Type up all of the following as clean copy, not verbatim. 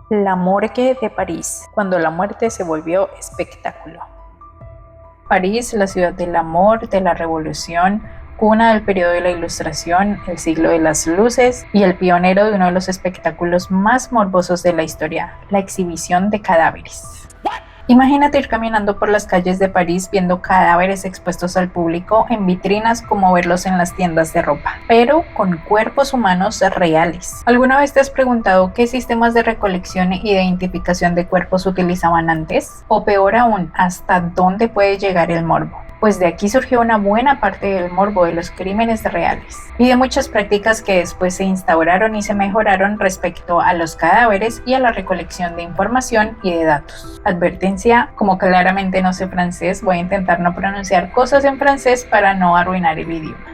La morgue de París, cuando la muerte se volvió espectáculo. París, la ciudad del amor, de la revolución, cuna del periodo de la Ilustración, el siglo de las luces y el pionero de uno de los espectáculos más morbosos de la historia, la exhibición de cadáveres. Imagínate ir caminando por las calles de París viendo cadáveres expuestos al público en vitrinas como verlos en las tiendas de ropa, pero con cuerpos humanos reales. ¿Alguna vez te has preguntado qué sistemas de recolección e identificación de cuerpos utilizaban antes? O peor aún, ¿hasta dónde puede llegar el morbo? Pues de aquí surgió una buena parte del morbo de los crímenes reales y de muchas prácticas que después se instauraron y se mejoraron respecto a los cadáveres y a la recolección de información y de datos. Advertencia, como claramente no sé francés, voy a intentar no pronunciar cosas en francés para no arruinar el idioma.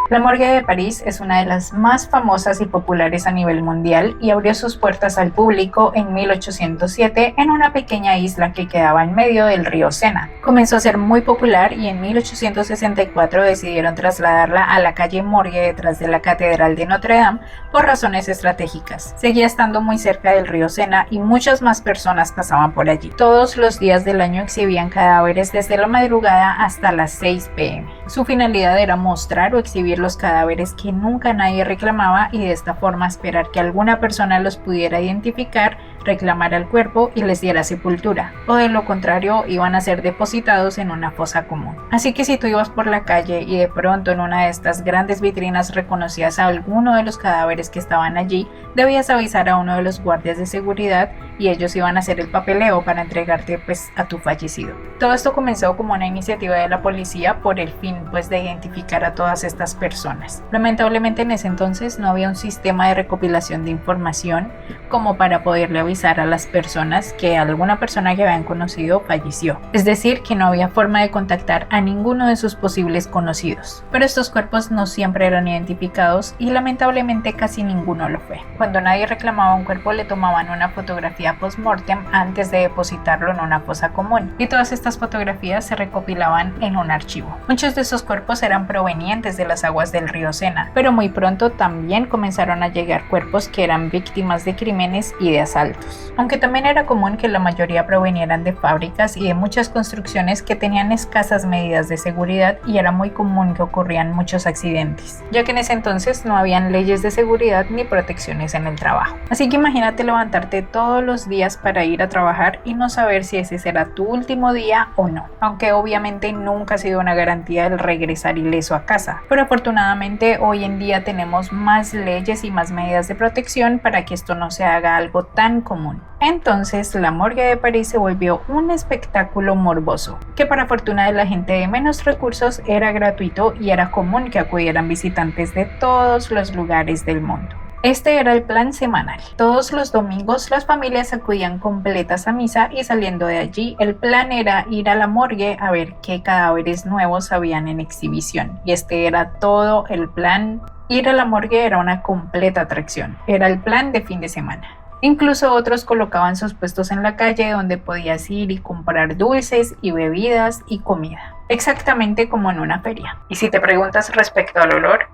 La morgue de París es una de las más famosas y populares a nivel mundial y abrió sus puertas al público en 1807 en una pequeña isla que quedaba en medio del río Sena. Comenzó a ser muy popular y en 1864 decidieron trasladarla a la calle Morgue detrás de la Catedral de Notre Dame por razones estratégicas. Seguía estando muy cerca del río Sena y muchas más personas pasaban por allí. Todos los días del año exhibían cadáveres desde la madrugada hasta las 6 p.m. Su finalidad era mostrar o exhibir los cadáveres que nunca nadie reclamaba y de esta forma esperar que alguna persona los pudiera identificar, reclamar el cuerpo y les diera sepultura, o de lo contrario iban a ser depositados en una fosa común. Así que si tú ibas por la calle y de pronto en una de estas grandes vitrinas reconocías a alguno de los cadáveres que estaban allí, debías avisar a uno de los guardias de seguridad y ellos iban a hacer el papeleo para entregarte a tu fallecido. Todo esto comenzó como una iniciativa de la policía por el fin de identificar a todas estas personas. Lamentablemente en ese entonces no había un sistema de recopilación de información como para poderle avisar a las personas que alguna persona que habían conocido falleció. Es decir, que no había forma de contactar a ninguno de sus posibles conocidos. Pero estos cuerpos no siempre eran identificados y lamentablemente casi ninguno lo fue. Cuando nadie reclamaba un cuerpo le tomaban una fotografía post-mortem antes de depositarlo en una fosa común y todas estas fotografías se recopilaban en un archivo. Muchos de esos cuerpos eran provenientes de las aguas del río Sena, pero muy pronto también comenzaron a llegar cuerpos que eran víctimas de crímenes y de asaltos. Aunque también era común que la mayoría provenieran de fábricas y de muchas construcciones que tenían escasas medidas de seguridad y era muy común que ocurrían muchos accidentes, ya que en ese entonces no habían leyes de seguridad ni protecciones en el trabajo. Así que imagínate levantarte todos los días para ir a trabajar y no saber si ese será tu último día o no, aunque obviamente nunca ha sido una garantía el regresar ileso a casa, pero afortunadamente hoy en día tenemos más leyes y más medidas de protección para que esto no se haga algo tan común. Entonces la morgue de París se volvió un espectáculo morboso, que para fortuna de la gente de menos recursos era gratuito y era común que acudieran visitantes de todos los lugares del mundo. Este era el plan semanal. Todos los domingos las familias acudían completas a misa y saliendo de allí el plan era ir a la morgue a ver qué cadáveres nuevos habían en exhibición. Y este era todo el plan. Ir a la morgue era una completa atracción. Era el plan de fin de semana. Incluso otros colocaban sus puestos en la calle donde podías ir y comprar dulces y bebidas y comida. Exactamente como en una feria. Y si te preguntas respecto al olor,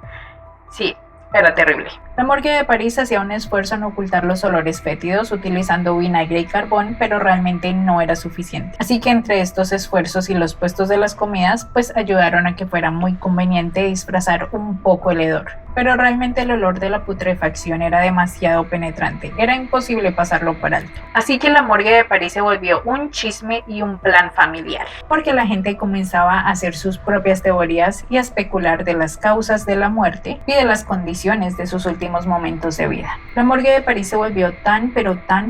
sí, era terrible. La morgue de París hacía un esfuerzo en ocultar los olores fétidos utilizando vinagre y carbón, pero realmente no era suficiente. Así que entre estos esfuerzos y los puestos de las comidas, ayudaron a que fuera muy conveniente disfrazar un poco el hedor. Pero realmente el olor de la putrefacción era demasiado penetrante, era imposible pasarlo por alto. Así que la morgue de París se volvió un chisme y un plan familiar, porque la gente comenzaba a hacer sus propias teorías y a especular de las causas de la muerte y de las condiciones de sus últimos momentos de vida. La morgue de París se volvió tan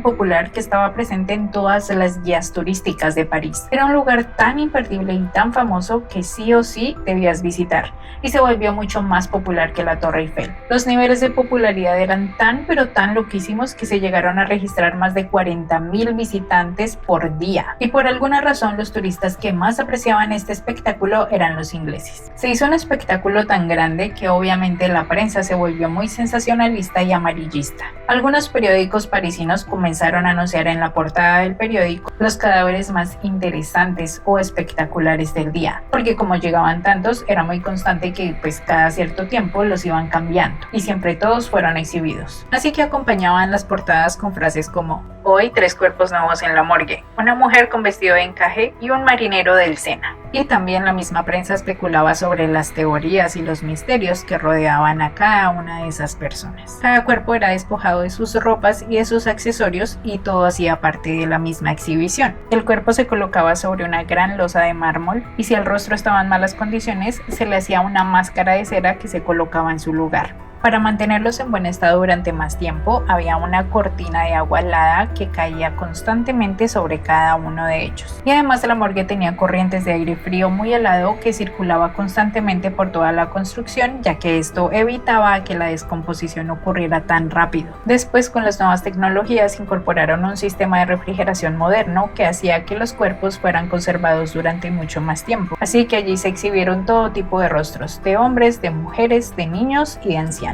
popular que estaba presente en todas las guías turísticas de París. Era un lugar tan imperdible y tan famoso que sí o sí debías visitar, y se volvió mucho más popular que la Torre Eiffel. Los niveles de popularidad eran tan loquísimos que se llegaron a registrar más de 40,000 visitantes por día, y por alguna razón los turistas que más apreciaban este espectáculo eran los ingleses. Se hizo un espectáculo tan grande que obviamente la prensa se volvió muy sensacional sensacionalista y amarillista. Algunos periódicos parisinos comenzaron a anunciar en la portada del periódico los cadáveres más interesantes o espectaculares del día, porque como llegaban tantos, era muy constante que pues cada cierto tiempo los iban cambiando y siempre todos fueron exhibidos. Así que acompañaban las portadas con frases como: hoy 3 cuerpos nuevos en la morgue, una mujer con vestido de encaje y un marinero del Sena. Y también la misma prensa especulaba sobre las teorías y los misterios que rodeaban a cada una de esas personas. Cada cuerpo era despojado de sus ropas y de sus accesorios y todo hacía parte de la misma exhibición. El cuerpo se colocaba sobre una gran losa de mármol y si el rostro estaba en malas condiciones se le hacía una máscara de cera que se colocaba en su lugar. Para mantenerlos en buen estado durante más tiempo, había una cortina de agua helada que caía constantemente sobre cada uno de ellos. Y además la morgue tenía corrientes de aire frío muy helado que circulaba constantemente por toda la construcción, ya que esto evitaba que la descomposición ocurriera tan rápido. Después, con las nuevas tecnologías, incorporaron un sistema de refrigeración moderno que hacía que los cuerpos fueran conservados durante mucho más tiempo. Así que allí se exhibieron todo tipo de rostros, de hombres, de mujeres, de niños y de ancianos.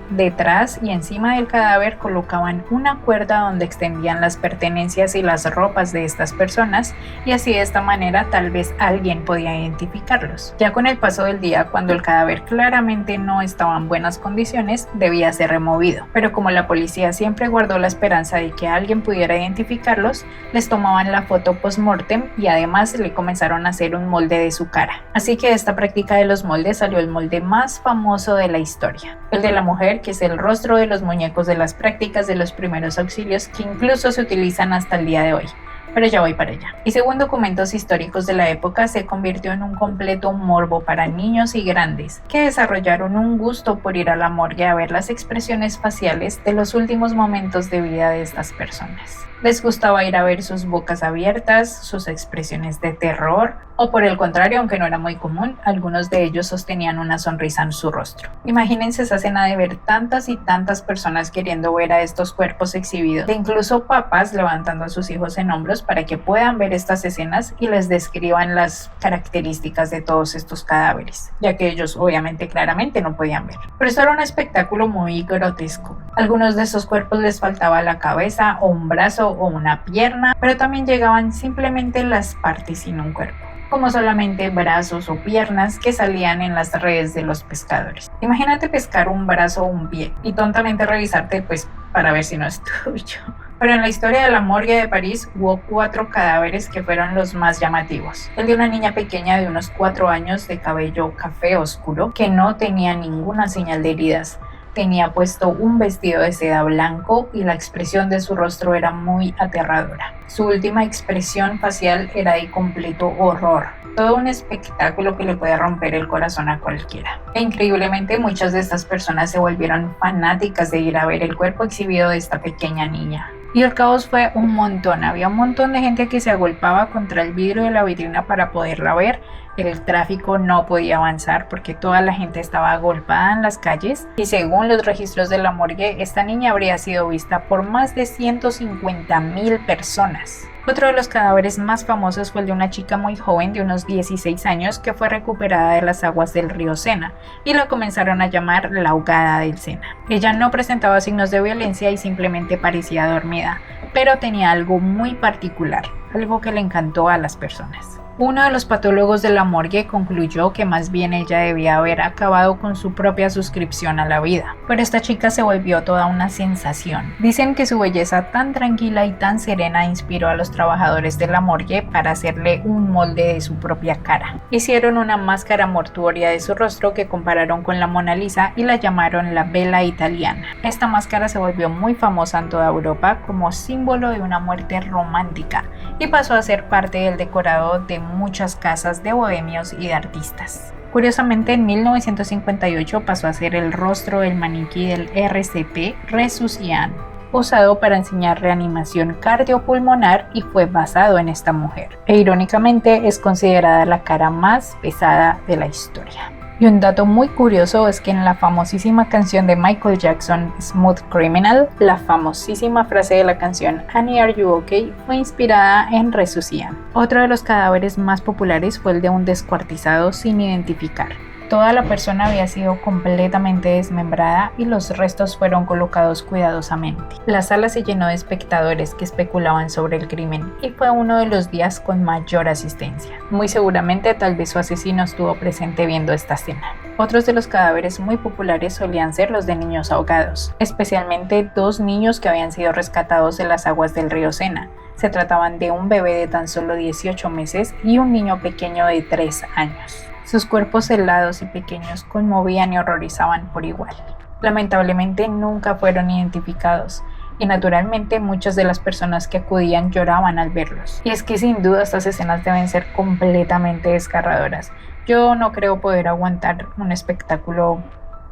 Detrás y encima del cadáver colocaban una cuerda donde extendían las pertenencias y las ropas de estas personas y así de esta manera tal vez alguien podía identificarlos. Ya con el paso del día, cuando el cadáver claramente no estaba en buenas condiciones, debía ser removido. Pero como la policía siempre guardó la esperanza de que alguien pudiera identificarlos, les tomaban la foto post-mortem y además le comenzaron a hacer un molde de su cara. Así que de esta práctica de los moldes salió el molde más famoso de la historia, el de la mujer, que es el rostro de los muñecos de las prácticas de los primeros auxilios que incluso se utilizan hasta el día de hoy. Pero ya voy para allá. Y según documentos históricos de la época, se convirtió en un completo morbo para niños y grandes, que desarrollaron un gusto por ir a la morgue a ver las expresiones faciales de los últimos momentos de vida de estas personas. Les gustaba ir a ver sus bocas abiertas, sus expresiones de terror, o por el contrario, aunque no era muy común, algunos de ellos sostenían una sonrisa en su rostro. Imagínense esa escena de ver tantas y tantas personas queriendo ver a estos cuerpos exhibidos, de incluso papás levantando a sus hijos en hombros para que puedan ver estas escenas y les describan las características de todos estos cadáveres, ya que ellos obviamente claramente no podían ver. Pero esto era un espectáculo muy grotesco. Algunos de esos cuerpos les faltaba la cabeza o un brazo o una pierna, pero también llegaban simplemente las partes sin un cuerpo, como solamente brazos o piernas que salían en las redes de los pescadores. Imagínate pescar un brazo o un pie y tontamente revisarte pues para ver si no es tuyo. Pero en la historia de la morgue de París hubo 4 cadáveres que fueron los más llamativos. El de una niña pequeña de unos 4 años de cabello café oscuro que no tenía ninguna señal de heridas. Tenía puesto un vestido de seda blanco y la expresión de su rostro era muy aterradora. Su última expresión facial era de completo horror. Todo un espectáculo que le puede romper el corazón a cualquiera. E increíblemente muchas de estas personas se volvieron fanáticas de ir a ver el cuerpo exhibido de esta pequeña niña. Y el caos fue un montón. Había un montón de gente que se agolpaba contra el vidrio de la vitrina para poderla ver. El tráfico no podía avanzar porque toda la gente estaba agolpada en las calles y según los registros de la morgue, esta niña habría sido vista por más de 150,000 personas. Otro de los cadáveres más famosos fue el de una chica muy joven de unos 16 años que fue recuperada de las aguas del río Sena y la comenzaron a llamar la ahogada del Sena. Ella no presentaba signos de violencia y simplemente parecía dormida, pero tenía algo muy particular, algo que le encantó a las personas. Uno de los patólogos de la morgue concluyó que más bien ella debía haber acabado con su propia suscripción a la vida, pero esta chica se volvió toda una sensación. Dicen que su belleza tan tranquila y tan serena inspiró a los trabajadores de la morgue para hacerle un molde de su propia cara. Hicieron una máscara mortuoria de su rostro que compararon con la Mona Lisa y la llamaron la Vela Italiana. Esta máscara se volvió muy famosa en toda Europa como símbolo de una muerte romántica y pasó a ser parte del decorado de muchas casas de bohemios y de artistas. Curiosamente, en 1958 pasó a ser el rostro del maniquí del RCP Resucian, usado para enseñar reanimación cardiopulmonar y fue basado en esta mujer. E irónicamente es considerada la cara más pesada de la historia. Y un dato muy curioso es que en la famosísima canción de Michael Jackson, Smooth Criminal, la famosísima frase de la canción Annie, are you okay? Fue inspirada en Resucian. Otro de los cadáveres más populares fue el de un descuartizado sin identificar. Toda la persona había sido completamente desmembrada y los restos fueron colocados cuidadosamente. La sala se llenó de espectadores que especulaban sobre el crimen y fue uno de los días con mayor asistencia. Muy seguramente tal vez su asesino estuvo presente viendo esta escena. Otros de los cadáveres muy populares solían ser los de niños ahogados, especialmente 2 niños que habían sido rescatados de las aguas del río Sena. Se trataban de un bebé de tan solo 18 meses y un niño pequeño de 3 años. Sus cuerpos helados y pequeños conmovían y horrorizaban por igual. Lamentablemente nunca fueron identificados y naturalmente muchas de las personas que acudían lloraban al verlos. Y es que sin duda estas escenas deben ser completamente desgarradoras. Yo no creo poder aguantar un espectáculo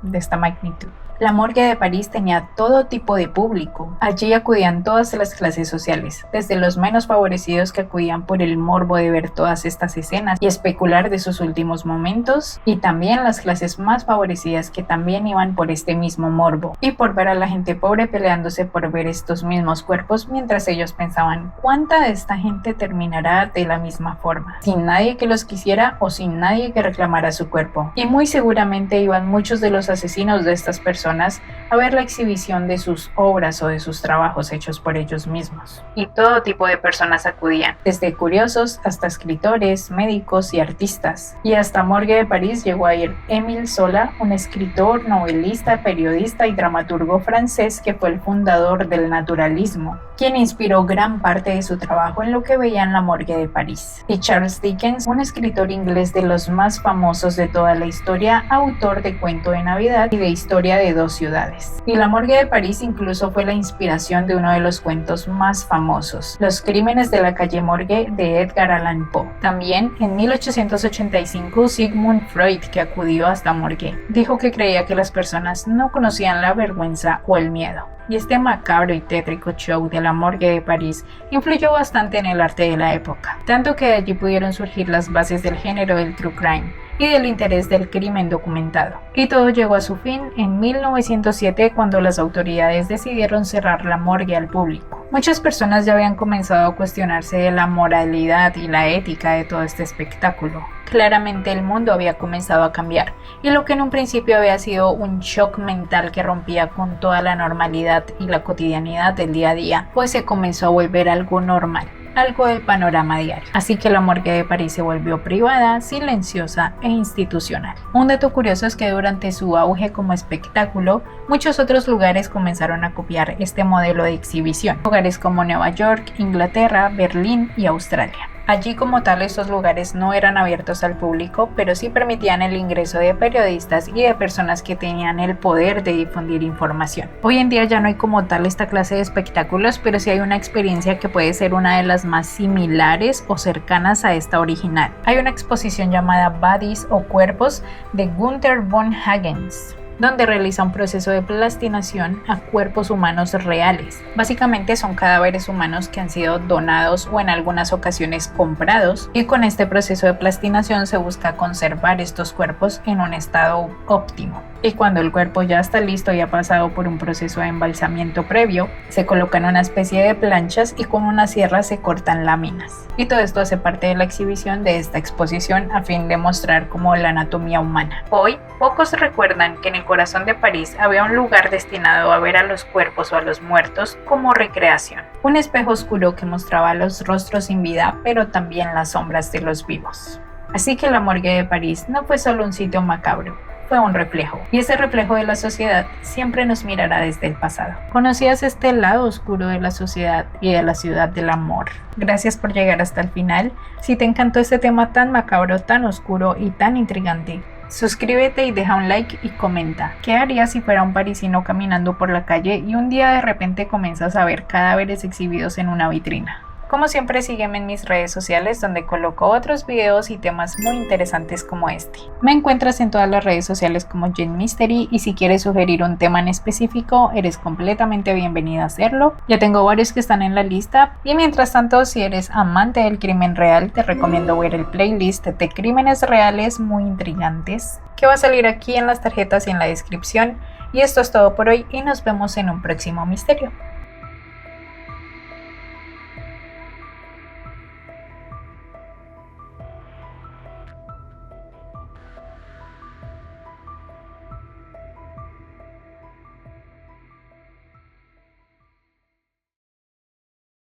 de esta magnitud. La morgue de París tenía todo tipo de público. Allí acudían todas las clases sociales, desde los menos favorecidos que acudían por el morbo de ver todas estas escenas y especular de sus últimos momentos, y también las clases más favorecidas que también iban por este mismo morbo y por ver a la gente pobre peleándose por ver estos mismos cuerpos, mientras ellos pensaban cuánta de esta gente terminará de la misma forma, sin nadie que los quisiera o sin nadie que reclamara su cuerpo. Y muy seguramente iban muchos de los asesinos de estas personas a ver la exhibición de sus obras o de sus trabajos hechos por ellos mismos. Y todo tipo de personas acudían, desde curiosos hasta escritores, médicos y artistas. Y hasta Morgue de París llegó a ir Émile Zola, un escritor, novelista, periodista y dramaturgo francés que fue el fundador del naturalismo, quien inspiró gran parte de su trabajo en lo que veía en la Morgue de París. Y Charles Dickens, un escritor inglés de los más famosos de toda la historia, autor de Cuento de Navidad y de Historia de 2 ciudades. Y la Morgue de París incluso fue la inspiración de uno de los cuentos más famosos, Los crímenes de la calle Morgue de Edgar Allan Poe. También en 1885 Sigmund Freud, que acudió hasta Morgue, dijo que creía que las personas no conocían la vergüenza o el miedo. Y este macabro y tétrico show de la Morgue de París influyó bastante en el arte de la época, tanto que de allí pudieron surgir las bases del género del true crime y del interés del crimen documentado. Y todo llegó a su fin en 1907, cuando las autoridades decidieron cerrar la morgue al público. Muchas personas ya habían comenzado a cuestionarse de la moralidad y la ética de todo este espectáculo. Claramente el mundo había comenzado a cambiar, y lo que en un principio había sido un shock mental que rompía con toda la normalidad y la cotidianidad del día a día, pues se comenzó a volver algo normal, algo del panorama diario. Así que la Morgue de París se volvió privada, silenciosa e institucional. Un dato curioso es que durante su auge como espectáculo, muchos otros lugares comenzaron a copiar este modelo de exhibición. Lugares como Nueva York, Inglaterra, Berlín y Australia. Allí como tal estos lugares no eran abiertos al público, pero sí permitían el ingreso de periodistas y de personas que tenían el poder de difundir información. Hoy en día ya no hay como tal esta clase de espectáculos, pero sí hay una experiencia que puede ser una de las más similares o cercanas a esta original. Hay una exposición llamada Bodies o Cuerpos de Gunther von Hagens, donde realiza un proceso de plastinación a cuerpos humanos reales. Básicamente son cadáveres humanos que han sido donados o en algunas ocasiones comprados, y con este proceso de plastinación se busca conservar estos cuerpos en un estado óptimo. Y cuando el cuerpo ya está listo y ha pasado por un proceso de embalsamiento previo, se colocan una especie de planchas y con una sierra se cortan láminas. Y todo esto hace parte de la exhibición de esta exposición a fin de mostrar como la anatomía humana. Hoy, pocos recuerdan que en el corazón de París había un lugar destinado a ver a los cuerpos o a los muertos como recreación. Un espejo oscuro que mostraba los rostros sin vida, pero también las sombras de los vivos. Así que la Morgue de París no fue solo un sitio macabro, fue un reflejo, y ese reflejo de la sociedad siempre nos mirará desde el pasado. ¿Conocías este lado oscuro de la sociedad y de la ciudad del amor? Gracias por llegar hasta el final. Si te encantó este tema tan macabro, tan oscuro y tan intrigante, suscríbete y deja un like y comenta. ¿Qué harías si fuera un parisino caminando por la calle y un día de repente comienzas a ver cadáveres exhibidos en una vitrina? Como siempre, sígueme en mis redes sociales, donde coloco otros videos y temas muy interesantes como este. Me encuentras en todas las redes sociales como Jen Mystery, y si quieres sugerir un tema en específico, eres completamente bienvenida a hacerlo. Ya tengo varios que están en la lista, y mientras tanto, si eres amante del crimen real, te recomiendo ver el playlist de crímenes reales muy intrigantes, que va a salir aquí en las tarjetas y en la descripción. Y esto es todo por hoy, y nos vemos en un próximo misterio.